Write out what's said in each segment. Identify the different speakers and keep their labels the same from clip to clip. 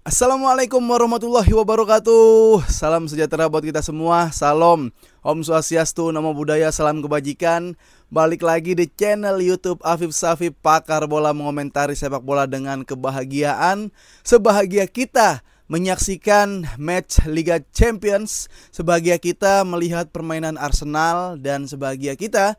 Speaker 1: Assalamualaikum warahmatullahi wabarakatuh. Salam sejahtera buat kita semua. Salam Om Swastiastu, Namo Buddhaya, salam kebajikan. Balik lagi di channel YouTube Afif Safif, pakar bola mengomentari sepak bola dengan kebahagiaan. Sebahagia kita menyaksikan match Liga Champions, sebahagia kita melihat permainan Arsenal, dan sebahagia kita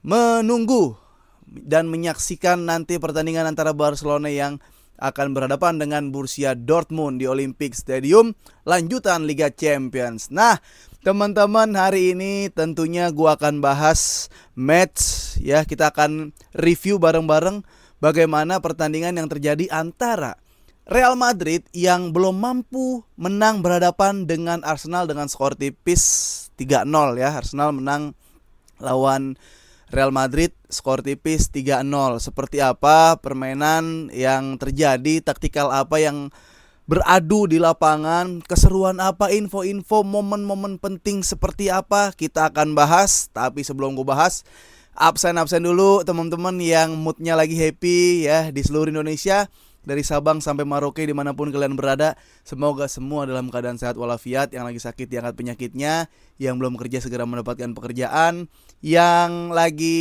Speaker 1: menunggu dan menyaksikan nanti pertandingan antara Barcelona yang akan berhadapan dengan Borussia Dortmund di Olympic Stadium, lanjutan Liga Champions. Nah, teman-teman, hari ini tentunya gua akan bahas match ya. Kita akan review bareng-bareng bagaimana pertandingan yang terjadi antara Real Madrid yang belum mampu menang berhadapan dengan Arsenal dengan skor tipis 3-0 ya. Arsenal menang lawan Real Madrid skor tipis 3-0. Seperti apa permainan yang terjadi, taktikal apa yang beradu di lapangan, keseruan apa, info-info, momen-momen penting seperti apa, kita akan bahas. Tapi sebelum gue bahas, absen dulu teman-teman yang moodnya lagi happy ya di seluruh Indonesia, dari Sabang sampai Merauke, dimanapun kalian berada. Semoga semua dalam keadaan sehat walafiat. Yang lagi sakit diangkat penyakitnya, yang belum kerja segera mendapatkan pekerjaan, yang lagi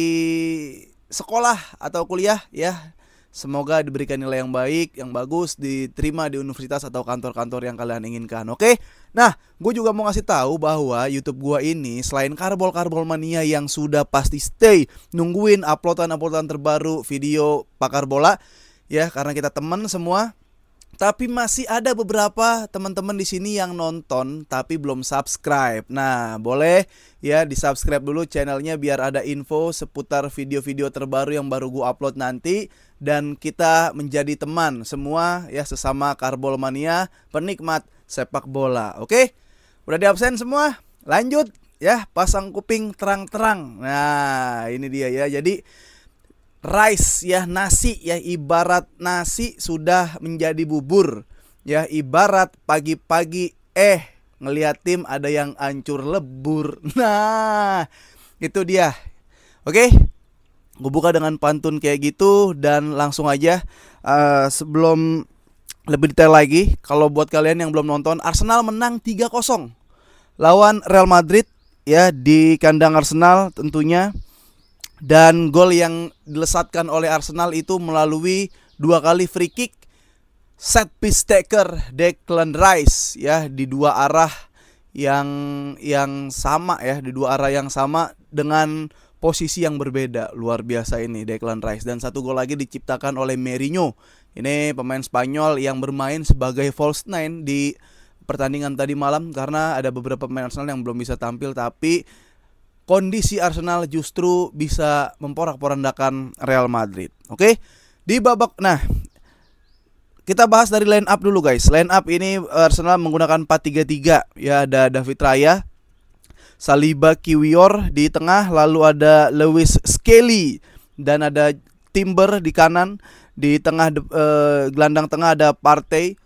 Speaker 1: sekolah atau kuliah ya, semoga diberikan nilai yang baik, yang bagus, diterima di universitas atau kantor-kantor yang kalian inginkan. Oke? Nah, gue juga mau ngasih tahu bahwa YouTube gue ini selain Karbol Mania yang sudah pasti stay nungguin uploadan terbaru video pakar bola ya, karena kita teman semua. Tapi masih ada beberapa teman-teman di sini yang nonton tapi belum subscribe. Nah, boleh ya di-subscribe dulu channelnya biar ada info seputar video-video terbaru yang baru gue upload nanti. Dan kita menjadi teman semua ya, sesama Karbol Mania, penikmat sepak bola. Oke? Udah di absen semua? Lanjut ya, pasang kuping terang-terang. Nah, ini dia ya. Jadi rice ya, nasi ya, ibarat nasi sudah menjadi bubur ya, ibarat pagi-pagi ngelihat tim ada yang hancur lebur. Nah, itu dia. Oke, gue buka dengan pantun kayak gitu dan langsung aja. Sebelum lebih detail lagi, kalau buat kalian yang belum nonton, Arsenal menang 3-0 lawan Real Madrid ya, di kandang Arsenal tentunya. Dan gol yang dilesatkan oleh Arsenal itu melalui 2 kali free kick set piece taker Declan Rice ya, di dua arah yang sama ya, di dua arah yang sama dengan posisi yang berbeda. Luar biasa ini Declan Rice. Dan satu gol lagi diciptakan oleh Mourinho. Ini pemain Spanyol yang bermain sebagai false nine di pertandingan tadi malam, karena ada beberapa pemain Arsenal yang belum bisa tampil, tapi kondisi Arsenal justru bisa memporak-porandakan Real Madrid. Oke? Di babak, nah, kita bahas dari line up dulu guys. Line up ini Arsenal menggunakan 4-3-3 ya. Ada David Raya, Saliba, Kiwior di tengah, lalu ada Lewis Skelly, dan ada Timber di kanan. Di tengah gelandang tengah ada Partey,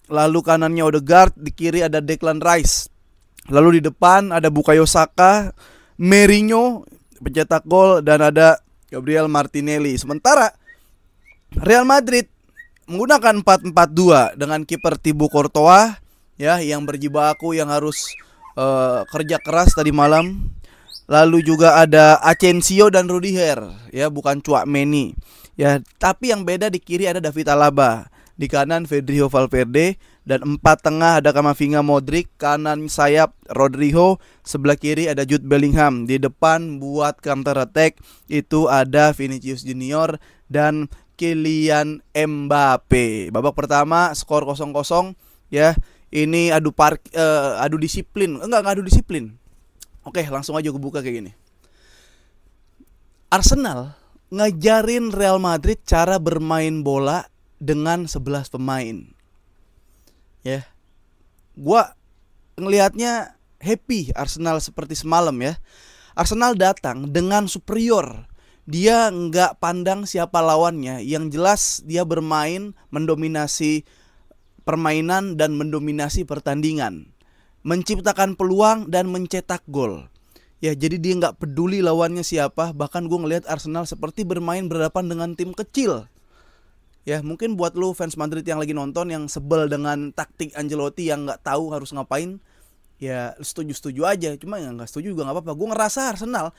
Speaker 1: lalu kanannya Odegaard, di kiri ada Declan Rice. Lalu di depan ada Bukayo Saka, Mourinho pencetak gol, dan ada Gabriel Martinelli. Sementara Real Madrid menggunakan 4-4-2 dengan kiper Thibaut Courtois ya, yang berjibaku, yang harus kerja keras tadi malam. Lalu juga ada Asensio dan Rudiger ya, bukan Tchouaméni ya. Tapi yang beda, di kiri ada David Alaba, di kanan Federico Valverde, dan 4 tengah ada Camavinga, Modric, kanan sayap Rodrigo, sebelah kiri ada Jude Bellingham, di depan buat counter attack itu ada Vinicius Junior dan Kylian Mbappe. Babak pertama skor 0-0 ya. Ini adu disiplin. Enggak adu disiplin. Oke, langsung aja gue buka kayak gini. Arsenal ngajarin Real Madrid cara bermain bola dengan 11 pemain. Ya, gua ngelihatnya happy Arsenal seperti semalam ya. Arsenal datang dengan superior. Dia nggak pandang siapa lawannya. Yang jelas dia bermain, mendominasi permainan dan mendominasi pertandingan, menciptakan peluang dan mencetak gol. Ya, jadi dia nggak peduli lawannya siapa. Bahkan gue ngelihat Arsenal seperti bermain berhadapan dengan tim kecil. Ya mungkin buat lu fans Madrid yang lagi nonton yang sebel dengan taktik Ancelotti yang nggak tahu harus ngapain, ya setuju aja. Cuma ya nggak setuju juga nggak apa-apa. Gue ngerasa Arsenal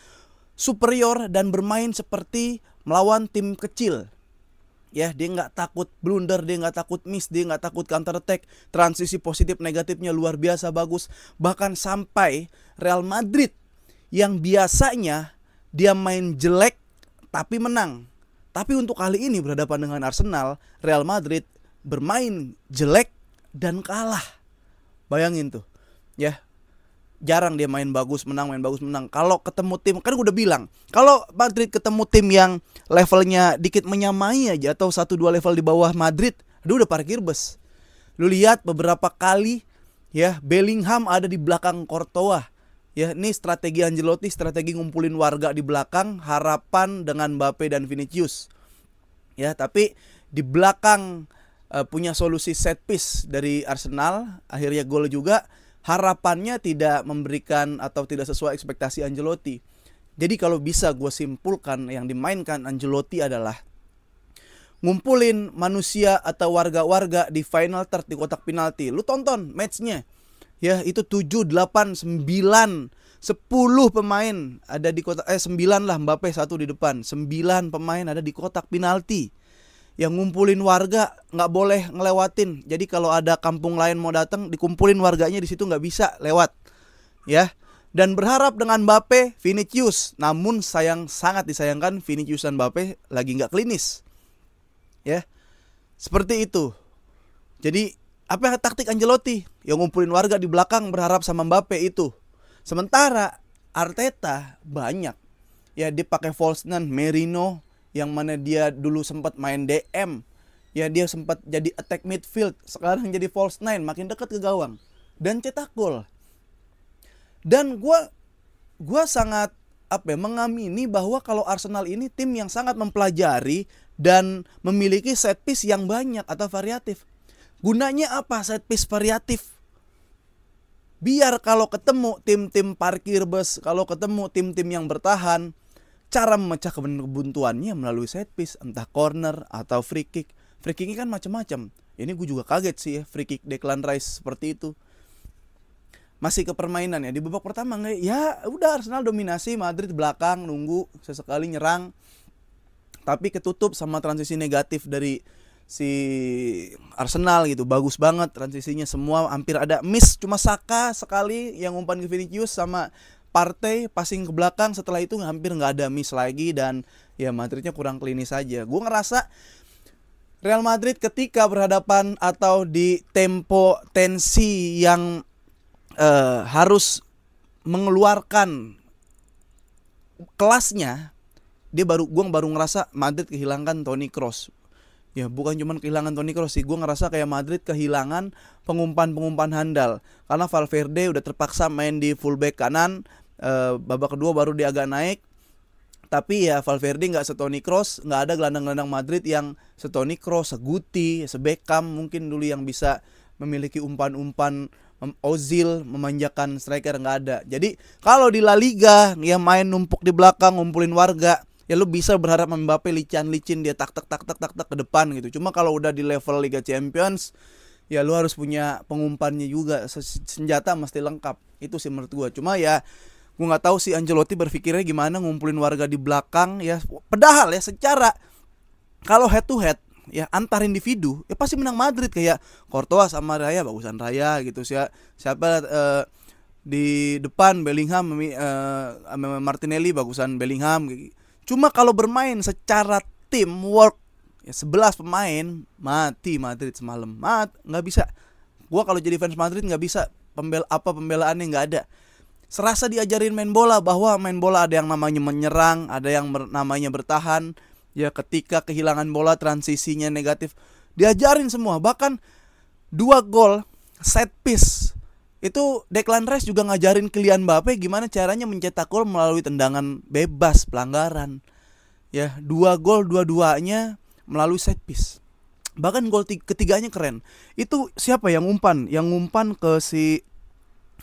Speaker 1: superior dan bermain seperti melawan tim kecil. Ya dia nggak takut blunder, dia nggak takut miss, dia nggak takut counter attack. Transisi positif negatifnya luar biasa bagus. Bahkan sampai Real Madrid yang biasanya dia main jelek tapi menang. Tapi untuk kali ini berhadapan dengan Arsenal, Real Madrid bermain jelek dan kalah. Bayangin tuh. Ya, jarang dia main bagus menang. Kalau ketemu tim, kan gue udah bilang, kalau Madrid ketemu tim yang levelnya dikit menyamai aja atau 1-2 level di bawah Madrid, aduh udah parkir bus. Lu lihat beberapa kali ya Bellingham ada di belakang Courtois. Ya, ini strategi Ancelotti, strategi ngumpulin warga di belakang, harapan dengan Mbappe dan Vinicius. Ya, tapi di belakang punya solusi set piece dari Arsenal, akhirnya gol juga. Harapannya tidak memberikan atau tidak sesuai ekspektasi Ancelotti. Jadi kalau bisa gue simpulkan, yang dimainkan Ancelotti adalah ngumpulin manusia atau warga-warga di final third di kotak penalti. Lu tonton matchnya. Ya, itu 7, 8, 9, 10 pemain ada di kotak 9 lah, Mbappe 1 di depan. 9 pemain ada di kotak penalti. Yang ngumpulin warga nggak boleh ngelewatin. Jadi kalau ada kampung lain mau datang, dikumpulin warganya di situ, nggak bisa lewat. Ya. Dan berharap dengan Mbappe, Vinicius. Namun sangat disayangkan Vinicius dan Mbappe lagi nggak klinis. Ya. Seperti itu. Jadi apa taktik Ancelotti? Yang ngumpulin warga di belakang berharap sama Mbappe itu. Sementara Arteta banyak. Ya dia pakai false nine, Merino yang mana dia dulu sempat main DM. Ya dia sempat jadi attack midfield, sekarang jadi false nine, makin dekat ke gawang dan cetak gol. Dan gua sangat mengamini bahwa kalau Arsenal ini tim yang sangat mempelajari dan memiliki set piece yang banyak atau variatif. Gunanya apa set piece variatif? Biar kalau ketemu tim-tim parkir bus, kalau ketemu tim-tim yang bertahan, cara memecah kebuntuannya melalui set piece, entah corner atau free kick. Free kick ini kan macam-macam. Ini gue juga kaget sih ya, free kick Declan Rice seperti itu. Masih ke permainan ya, di babak pertama ya udah Arsenal dominasi, Madrid belakang nunggu, sesekali nyerang. Tapi ketutup sama transisi negatif dari si Arsenal gitu. Bagus banget transisinya, semua hampir ada miss, cuma Saka sekali yang umpan ke Vinicius sama Partey passing ke belakang. Setelah itu hampir nggak ada miss lagi dan ya Madridnya kurang klinis saja. Gue ngerasa Real Madrid ketika berhadapan atau di tempo tensi yang harus mengeluarkan kelasnya, gue baru ngerasa Madrid kehilangan Toni Kroos. Ya bukan cuma kehilangan Toni Kroos sih, gue ngerasa kayak Madrid kehilangan pengumpan handal. Karena Valverde udah terpaksa main di fullback kanan, babak kedua baru dia agak naik. Tapi ya Valverde nggak se-Toni Kroos, nggak ada gelandang-gelandang Madrid yang se-Toni Kroos, se-Guti, se-Beckham mungkin dulu yang bisa memiliki umpan-umpan Ozil, memanjakan striker, nggak ada. Jadi kalau di La Liga yang main numpuk di belakang ngumpulin warga, ya lu bisa berharap Mbappe licin dia tak ke depan gitu. Cuma kalau udah di level Liga Champions, ya lu harus punya pengumpannya juga, senjata mesti lengkap. Itu sih menurut gua. Cuma ya gua nggak tahu sih Ancelotti berpikirnya gimana ngumpulin warga di belakang ya. Padahal ya secara kalau head to head ya antar individu ya pasti menang Madrid, kayak Courtois sama Raya bagusan Raya gitu sih. Siapa di depan Bellingham, Martinelli bagusan Bellingham. Cuma kalau bermain secara teamwork ya 11 pemain mati Madrid semalam. Nggak bisa. Gua kalau jadi fans Madrid nggak bisa pembelaannya nggak ada. Serasa diajarin main bola, bahwa main bola ada yang namanya menyerang, ada yang namanya bertahan. Ya ketika kehilangan bola transisinya negatif, diajarin semua. Bahkan 2 gol set piece itu Declan Rice juga ngajarin Kylian Mbappe gimana caranya mencetak gol melalui tendangan bebas, pelanggaran. Ya 2 gol dua-duanya melalui set piece. Bahkan gol ketiganya keren. Itu siapa yang umpan? Yang umpan ke si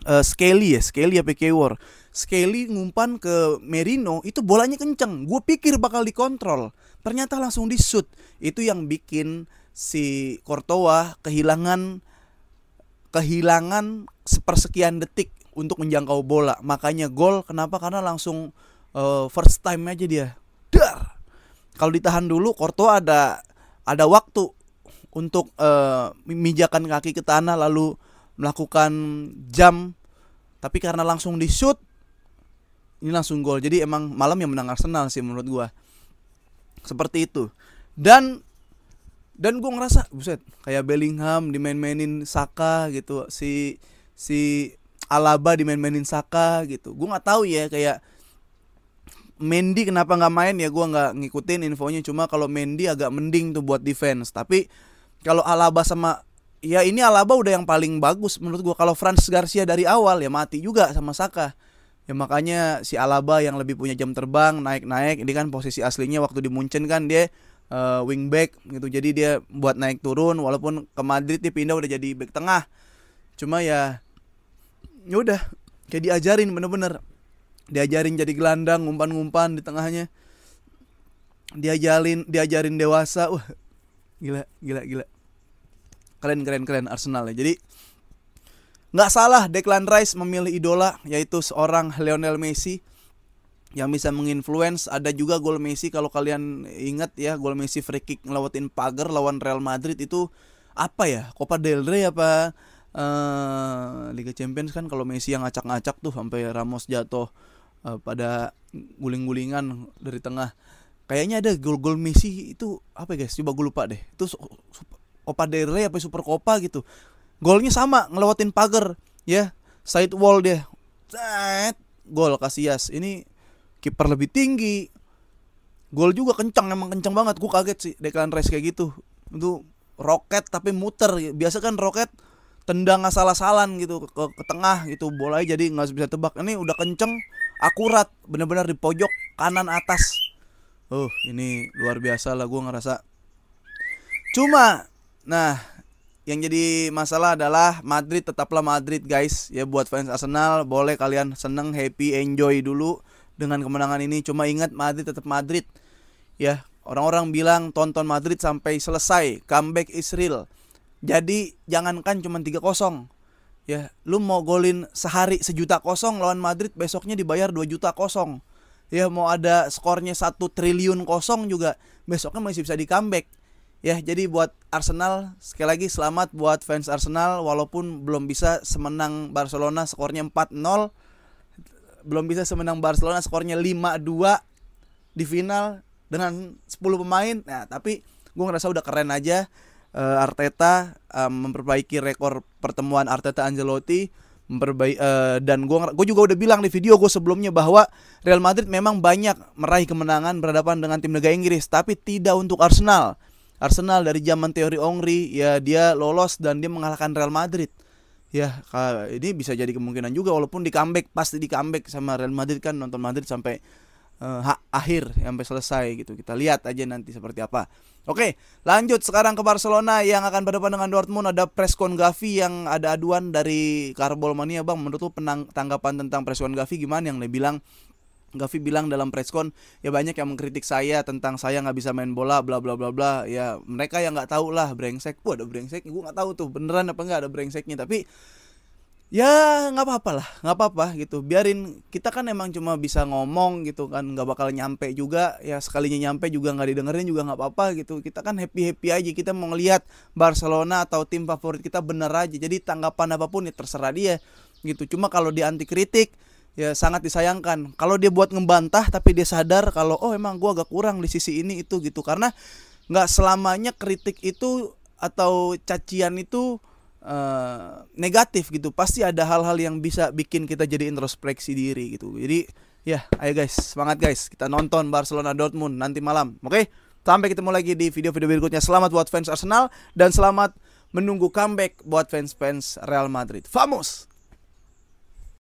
Speaker 1: Skelly apa Kewor. Skelly ngumpan ke Merino, itu bolanya kenceng. Gue pikir bakal dikontrol, ternyata langsung di shoot. Itu yang bikin si Courtois kehilangan sepersekian detik untuk menjangkau bola. Makanya gol. Kenapa? Karena langsung first time aja dia. Dar. Kalau ditahan dulu, Courtois ada waktu untuk memijakan kaki ke tanah lalu melakukan jump. Tapi karena langsung di shoot, ini langsung gol. Jadi emang malam yang menang Arsenal sih menurut gua. Seperti itu. Dan gue ngerasa buset, kayak Bellingham dimain-mainin Saka gitu, si Alaba dimain-mainin Saka gitu. Gue nggak tahu ya, kayak Mendy kenapa nggak main ya, gue nggak ngikutin infonya. Cuma kalau Mendy agak mending tuh buat defense. Tapi kalau Alaba sama, ya ini Alaba udah yang paling bagus menurut gue. Kalau Franz Garcia dari awal ya mati juga sama Saka. Ya makanya si Alaba yang lebih punya jam terbang, naik-naik. Ini kan posisi aslinya waktu di Munchen kan dia wingback gitu. Jadi dia buat naik turun, walaupun ke Madrid dia pindah udah jadi back tengah. Cuma ya udah kayak diajarin, bener-bener diajarin jadi gelandang, ngumpan-ngumpan di tengahnya. Diajarin dewasa. Wah, gila. Keren Arsenal ya. Jadi nggak salah Declan Rice memilih idola, yaitu seorang Lionel Messi yang bisa menginfluence. Ada juga gol Messi, kalau kalian ingat ya, gol Messi free kick ngelewatin pagar lawan Real Madrid itu apa ya, Copa del Rey apa Liga Champions kan, kalau Messi yang ngacak-ngacak tuh sampai Ramos jatuh pada guling-gulingan dari tengah. Kayaknya ada gol-gol Messi itu apa ya guys, coba gue lupa deh. Itu Copa del Rey apa Super Copa gitu. Golnya sama, ngelewatin pagar ya, side wall dia. Gol Casillas. Ini kiper lebih tinggi. Gol juga kencang, emang kencang banget. Gue kaget sih Declan Rice kayak gitu. Itu roket tapi muter. Biasa kan roket tendang asal-asalan gitu ke tengah gitu, bolanya jadi nggak bisa tebak. Ini udah kenceng, akurat, benar-benar di pojok kanan atas. Ini luar biasa lah, gue ngerasa. Cuma, nah, yang jadi masalah adalah Madrid tetaplah Madrid guys. Ya buat fans Arsenal boleh kalian seneng, happy, enjoy dulu dengan kemenangan ini. Cuma ingat Madrid tetap Madrid. Ya, orang-orang bilang tonton Madrid sampai selesai, comeback is real. Jadi jangankan cuma 3-0. Ya, lu mau golin sehari 1.000.000 lawan Madrid, besoknya dibayar 2.000.000. Ya, mau ada skornya 1 triliun kosong juga, besoknya masih bisa di comeback. Ya, jadi buat Arsenal, sekali lagi selamat buat fans Arsenal. Walaupun belum bisa semenang Barcelona skornya 4-0, belum bisa semenang Barcelona skornya 5-2 di final dengan 10 pemain. Nah, tapi gue ngerasa udah keren aja. Arteta memperbaiki rekor pertemuan Arteta Ancelotti, dan gue juga udah bilang di video gue sebelumnya bahwa Real Madrid memang banyak meraih kemenangan berhadapan dengan tim Liga Inggris, tapi tidak untuk Arsenal. Arsenal dari zaman teori Henry ya, dia lolos dan dia mengalahkan Real Madrid. Ya, ini bisa jadi kemungkinan juga, walaupun di comeback, pasti di comeback sama Real Madrid kan, nonton Madrid sampai akhir, sampai selesai gitu. Kita lihat aja nanti seperti apa. Oke, lanjut sekarang ke Barcelona yang akan berhadapan dengan Dortmund. Ada preskon Gavi yang ada aduan dari Karbol Mania. Bang, menurut lu tanggapan tentang preskon Gavi gimana? Yang Gavi bilang dalam preskon, ya banyak yang mengkritik saya tentang saya nggak bisa main bola, bla bla bla bla. Ya mereka yang nggak tahu lah, brengsek. Wah, ada brengsek, gue nggak tahu tuh beneran apa nggak ada brengseknya. Tapi ya nggak apa-apa gitu. Biarin, kita kan emang cuma bisa ngomong gitu kan, nggak bakal nyampe juga. Ya sekalinya nyampe juga nggak didengerin juga nggak apa-apa gitu. Kita kan happy aja. Kita mau ngelihat Barcelona atau tim favorit kita bener aja. Jadi tanggapan apapun ya terserah dia gitu. Cuma kalau dia anti kritik, ya sangat disayangkan. Kalau dia buat ngebantah tapi dia sadar kalau emang gue agak kurang di sisi ini itu gitu. Karena nggak selamanya kritik itu atau cacian itu negatif gitu. Pasti ada hal-hal yang bisa bikin kita jadi introspeksi diri gitu. Jadi ya, ayo guys, semangat guys. Kita nonton Barcelona Dortmund nanti malam. Oke? Sampai ketemu lagi di video-video berikutnya. Selamat buat fans Arsenal dan selamat menunggu comeback buat fans Real Madrid. Vamos!